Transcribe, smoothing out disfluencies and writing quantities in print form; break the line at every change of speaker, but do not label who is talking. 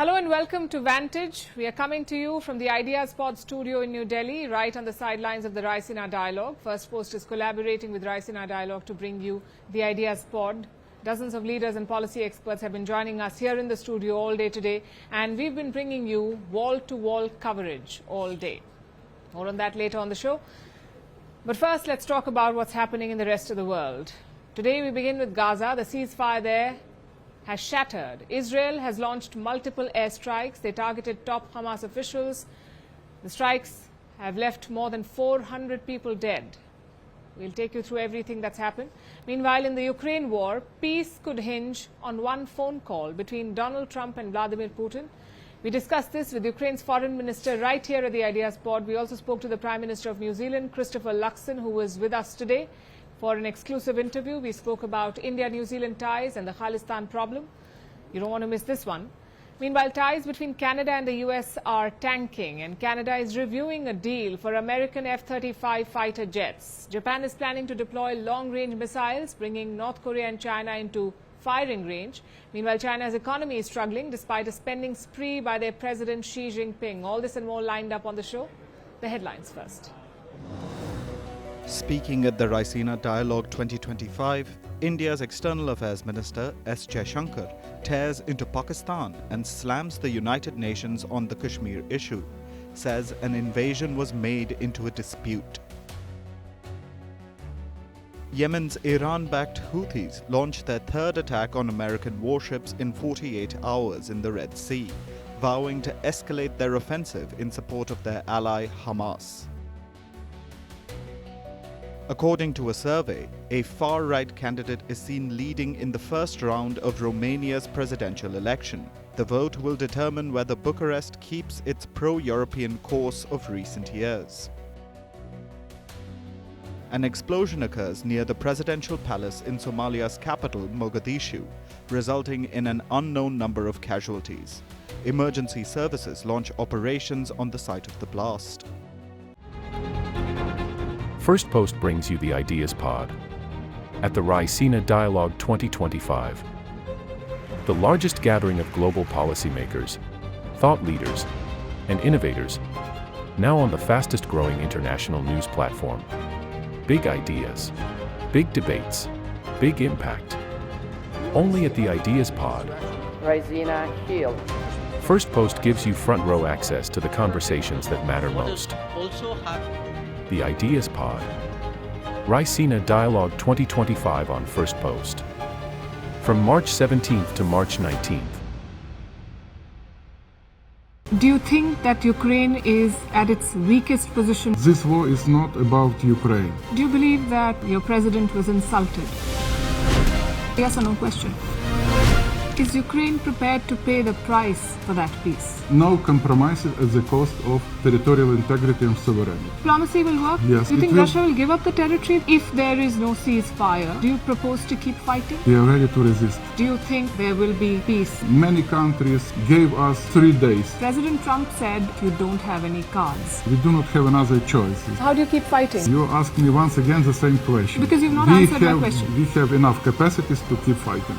Hello and welcome to Vantage. We are coming to you from the Ideas Pod studio in New Delhi, right on the sidelines of the Raisina Dialogue. Firstpost is collaborating with Raisina Dialogue to bring you the Ideas Pod. Dozens of leaders and policy experts have been joining us here in the studio all day today, and we've been bringing you wall-to-wall coverage all day. More on that later on the show. But first, let's talk about what's happening in the rest of the world. Today, we begin with Gaza. The ceasefire there has shattered. Israel has launched multiple airstrikes. They targeted top Hamas officials. The strikes have left more than 400 people dead. We'll take you through everything that's happened. Meanwhile, in the Ukraine war, peace could hinge on one phone call between Donald Trump and Vladimir Putin. We discussed this with Ukraine's foreign minister right here at the Ideas Pod. We also spoke to the Prime Minister of New Zealand, Christopher Luxon, who was with us today for an exclusive interview. We spoke about India-New Zealand ties and the Khalistan problem. You don't want to miss this one. Meanwhile, ties between Canada and the US are tanking, and Canada is reviewing a deal for American F-35 fighter jets. Japan is planning to deploy long-range missiles, bringing North Korea and China into firing range. Meanwhile, China's economy is struggling despite a spending spree by their President Xi Jinping. All this and more lined up on the show. The headlines first.
Speaking at the Raisina Dialogue 2025, India's External Affairs Minister S. Jaishankar tears into Pakistan and slams the United Nations on the Kashmir issue, says an invasion was made into a dispute. Yemen's Iran-backed Houthis launched their third attack on American warships in 48 hours in the Red Sea, vowing to escalate their offensive in support of their ally Hamas. According to a survey, a far-right candidate is seen leading in the first round of Romania's presidential election. The vote will determine whether Bucharest keeps its pro-European course of recent years. An explosion occurs near the presidential palace in Somalia's capital, Mogadishu, resulting in an unknown number of casualties. Emergency services launch operations on the site of the blast.
Firstpost brings you the Ideas Pod at the Raisina Dialogue 2025, the largest gathering of global policymakers, thought leaders, and innovators, now on the fastest-growing international news platform. Big ideas, big debates, big impact. Only at the Ideas Pod.
Raisina Hill.
Firstpost gives you front-row access to the conversations that matter most. The Ideas Pod. Raisina Dialogue 2025 on Firstpost. From March 17th to March 19th.
Do you think that Ukraine is at its weakest position?
This war is not about Ukraine.
Do you believe that your president was insulted? Yes or no question. Is Ukraine prepared to pay the price for that peace?
No compromises at the cost of territorial integrity and sovereignty.
Diplomacy will work?
Yes.
Do you think Russia will give up the territory if there is no ceasefire? Do you propose to keep fighting?
We are ready to resist.
Do you think there will be peace?
Many countries gave us 3 days.
President Trump said you don't have any cards.
We do not have another choice.
How do you keep fighting?
You ask me once again the same question.
Because you've not answered my question.
We have enough capacities to keep fighting.